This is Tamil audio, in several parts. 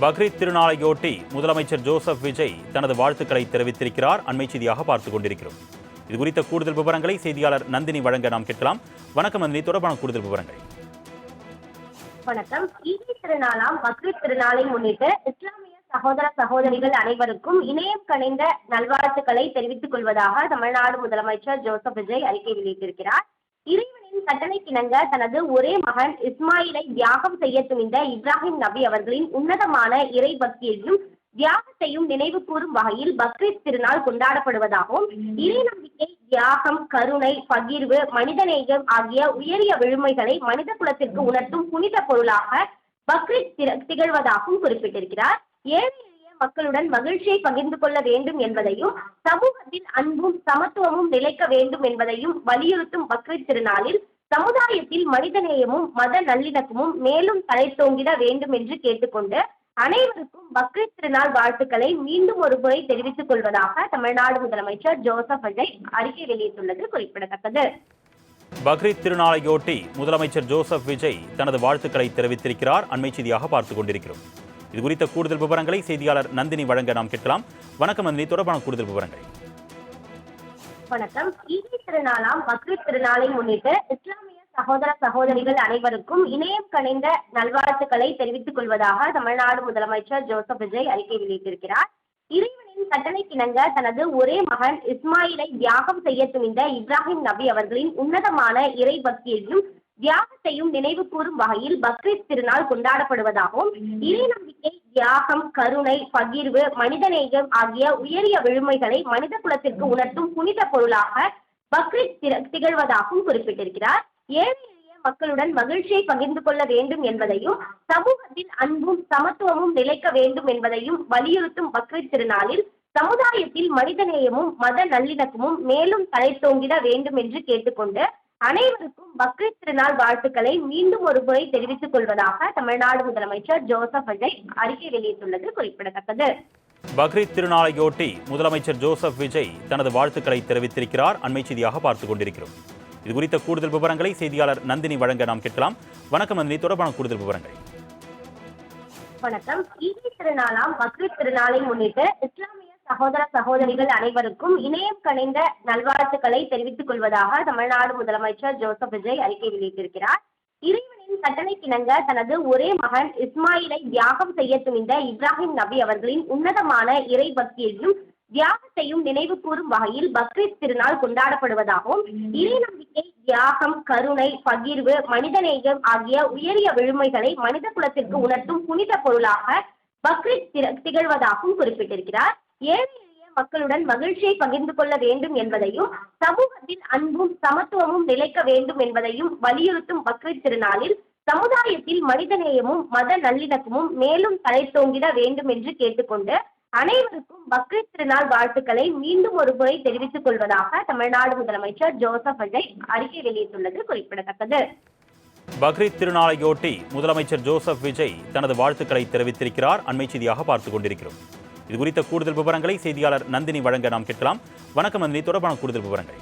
பக்ரீத் திருநாளையொட்டி முதலமைச்சர் ஜோசப் விஜய் தனது வாழ்த்துக்களை தெரிவித்திருக்கிறார். அண்மை செய்தியாக பார்த்துக் கொண்டிருக்கிறோம். இது குறித்த கூடுதல் விவரங்களை செய்தியாளர் நந்தினி வழங்க நாம் கேட்கலாம். வணக்கம் நந்தினி, தொடர்பான கூடுதல் விவரங்கள். வணக்கம். ஈகை திருநாளாம் பக்ரீத் திருநாளை முன்னிட்டு இஸ்லாமிய சகோதர சகோதரிகள் அனைவருக்கும் இணையம் கணிந்த நல்வாழ்த்துக்களை தெரிவித்துக் கொள்வதாக தமிழ்நாடு முதலமைச்சர் ஜோசப் விஜய் அறிக்கை வெளியிட்டிருக்கிறார். இறைவனின் கட்டளைக்கிணங்க தனது ஒரே மகன் இஸ்மாயிலை தியாகம் செய்ய துணிந்த இப்ராஹிம் நபி அவர்களின் உன்னதமான இறை பக்தியையும் தியாகத்தையும் நினைவு கூறும் வகையில் பக்ரீத் திருநாள் கொண்டாடப்படுவதாகவும், இறை நம்பிக்கை, தியாகம், கருணை, பகிர்வு, மனிதநேயம் ஆகிய உயரிய விழுமைகளை மனித குலத்திற்கு உணர்த்தும் புனித பொருளாக பக்ரீத் திகழ்வதாகவும் குறிப்பிட்டிருக்கிறார். ஏழை மக்களுடன் மகிழ்ச்சியை பகிர்ந்து கொள்ள வேண்டும் என்பதையும், சமூகத்தில் அன்பும் சமத்துவமும் நிலைக்க வேண்டும் என்பதையும் வலியுறுத்தும் பக்ரீத் திருநாளில் சமுதாயத்தில் மனிதநேயமும் மத நல்லிணக்கமும் மேலும் தலைத்தோங்கிட வேண்டும் என்று கேட்டுக்கொண்டு அனைவருக்கும் பக்ரீத் திருநாள் வாழ்த்துக்களை மீண்டும் ஒரு முறை தெரிவித்துக் கொள்வதாக தமிழ்நாடு முதலமைச்சர் ஜோசப் விஜய் அறிக்கை வெளியிட்டுள்ளது குறிப்பிடத்தக்கது. பக்ரீத் திருநாளையொட்டி முதலமைச்சர் ஜோசப் விஜய் தனது வாழ்த்துக்களை தெரிவித்திருக்கிறார். அண்மை செய்தியாக பார்த்துக் கொண்டிருக்கிறோம். இது குறித்த கூடுதல் விவரங்களை செய்தியாளர் நந்தினி வழங்க நாம் கேட்கலாம். வணக்கம் நந்தினி, தொடர்பான கூடுதல் விவரங்கள். வணக்கம். ஈகை திருநாளாம் பக்ரீத் திருநாளை முன்னிட்டு இஸ்லாமிய சகோதர சகோதரிகள் அனைவருக்கும் இணையம் கணிந்த நல்வாழ்த்துக்களை தெரிவித்துக் கொள்வதாக தமிழ்நாடு முதலமைச்சர் ஜோசப் விஜய் அறிக்கை வெளியிட்டிருக்கிறார். இறைவனின் கட்டளைக்கிணங்க தனது ஒரே மகன் இஸ்மாயிலை தியாகம் செய்ய துணிந்த இப்ராஹிம் நபி அவர்களின் உன்னதமான இறை பக்தியையும் தியாகத்தையும் நினைவு கூறும் வகையில் பக்ரீத் திருநாள் கொண்டாடப்படுவதாகவும், இறை நம்பிக்கை, தியாகம், கருணை, பகிர்வு, மனிதநேயம் ஆகிய உயரிய விழுமைகளை மனித குலத்திற்கு உணர்த்தும் புனித பொருளாக பக்ரீத் திகழ்வதாகவும் குறிப்பிட்டிருக்கிறார். ஏழை எளிய மக்களுடன் மகிழ்ச்சியை பகிர்ந்து கொள்ள வேண்டும் என்பதையும், சமூகத்தில் அன்பும் சமத்துவமும் நிலைக்க வேண்டும் என்பதையும் வலியுறுத்தும் பக்ரீத் திருநாளில் சமுதாயத்தில் மனிதநேயமும் மத நல்லிணக்கமும் மேலும் தலைத்தோங்கிட வேண்டும் என்று கேட்டுக்கொண்டு அனைவருக்கும் பக்ரீத் திருநாள் வாழ்த்துக்களை மீண்டும் ஒரு முறை தெரிவித்துக் கொள்வதாக தமிழ்நாடு முதலமைச்சர் ஜோசப் விஜய் அறிக்கை வெளியிட்டுள்ளது குறிப்பிடத்தக்கது. பக்ரீத் திருநாளையொட்டி முதலமைச்சர் ஜோசப் விஜய் தனது வாழ்த்துக்களை தெரிவித்திருக்கிறார். அண்மை செய்தியாக பார்த்துக் கொண்டிருக்கிறோம். இது குறித்த கூடுதல் விவரங்களை செய்தியாளர் நந்தினி வழங்க நாம் கேட்கலாம். வணக்கம் நந்தினி, தொடர்பான கூடுதல் விவரங்கள். வணக்கம். ஈகை திருநாளாம் பக்ரீத் திருநாளை முன்னிட்டு இஸ்லாமிய சகோதர சகோதரிகள் அனைவருக்கும் இணையம் கணிந்த நல்வாழ்த்துக்களை தெரிவித்துக் கொள்வதாக தமிழ்நாடு முதலமைச்சர் ஜோசப் விஜய் அறிக்கை வெளியிட்டிருக்கிறார். இறைவனின் கட்டளைக்கிணங்க தனது ஒரே மகன் இஸ்மாயிலை தியாகம் செய்ய துணிந்த இப்ராஹிம் நபி அவர்களின் உன்னதமான இறை பக்தியையும் தியாகத்தையும் நினைவு கூறும் வகையில் பக்ரீத் திருநாள் கொண்டாடப்படுவதாகவும், இறை நம்பிக்கை, தியாகம், கருணை, பகிர்வு, மனிதநேயம் ஆகிய உயரிய விழுமைகளை மனித குலத்திற்கு உணர்த்தும் புனித பொருளாக பக்ரீத் திகழ்வதாகவும் குறிப்பிட்டிருக்கிறார். ஏழை எளிய மக்களுடன் மகிழ்ச்சியை பகிர்ந்து கொள்ள வேண்டும் என்பதையும், சமூகத்தில் அன்பும் சமத்துவமும் நிலைக்க வேண்டும் என்பதையும் வலியுறுத்தும் பக்ரீத் திருநாளில் சமுதாயத்தில் மனிதநேயமும் மத நல்லிணக்கமும் மேலும் தலைத்தோங்கிட வேண்டும் என்று கேட்டுக்கொண்டு அனைவருக்கும் பக்ரீத் திருநாள் வாழ்த்துக்களை மீண்டும் ஒரு முறை தெரிவித்துக் கொள்வதாக தமிழ்நாடு முதலமைச்சர் ஜோசப் விஜய் அறிக்கை வெளியிட்டுள்ளது குறிப்பிடத்தக்கது. பக்ரீத் திருநாளையொட்டி முதலமைச்சர் ஜோசப் விஜய் தனது வாழ்த்துக்களை தெரிவித்திருக்கிறார். அண்மை செய்தியாக பார்த்துக் கொண்டிருக்கிறோம். இது குறித்த கூடுதல் விவரங்களை செய்தியாளர் நந்தினி வழங்க நாம் கேட்கலாம். வணக்கம் நந்தினி, தொடர்பான கூடுதல் விவரங்கள்.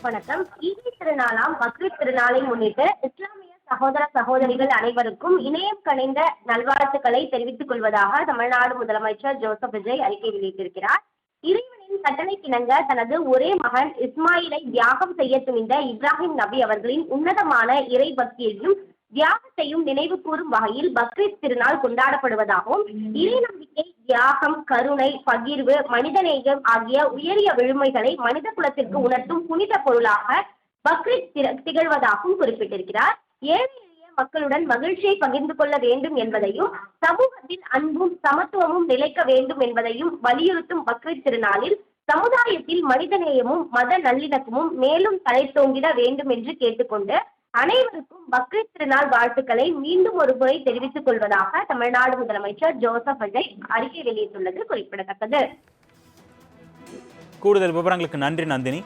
வணக்கம். ஈகை திருநாளாம் பக்ரீத் திருநாளை முன்னிட்டு இஸ்லாமிய சகோதர சகோதரிகள் அனைவருக்கும் இணையம் கணிந்த நல்வாழ்த்துக்களை தெரிவித்துக் கொள்வதாக தமிழ்நாடு முதலமைச்சர் ஜோசப் விஜய் அறிக்கை வெளியிட்டிருக்கிறார். இறைவனின் கட்டளைக்கிணங்க தனது ஒரே மகன் இஸ்மாயிலை தியாகம் செய்ய துணிந்த இப்ராஹிம் நபி அவர்களின் உன்னதமான இறை பக்தியையும் தியாகத்தையும் நினைவு கூறும் வகையில் பக்ரீத் திருநாள் கொண்டாடப்படுவதாகவும், இறை நம்பிக்கை, தியாகம், கருணை, பகிர்வு, மனிதநேயம் ஆகிய உயரிய விழுமைகளை மனித குலத்திற்கு உணர்த்தும் புனித பொருளாக பக்ரீத் திகழ்வதாகவும் குறிப்பிட்டிருக்கிறார். ஏழை எளிய மக்களுடன் மகிழ்ச்சியை பகிர்ந்து கொள்ள வேண்டும் என்பதையும், சமூகத்தில் அன்பும் சமத்துவமும் நிலைக்க வேண்டும் என்பதையும் வலியுறுத்தும் பக்ரீத் திருநாளில் சமுதாயத்தில் மனிதநேயமும் மத நல்லிணக்கமும் மேலும் தலைத்தோங்கிட வேண்டும் என்று கேட்டுக்கொண்டு அனைவருக்கும் பக்ரீத் திருநாள் வாழ்த்துக்களை மீண்டும் ஒரு முறை தெரிவித்துக் கொள்வதாக தமிழ்நாடு முதலமைச்சர் ஜோசப் விஜய் அறிக்கை வெளியிட்டுள்ளது குறிப்பிடத்தக்கது. கூடுதல் விவரங்களுக்கு நன்றி நந்தினி.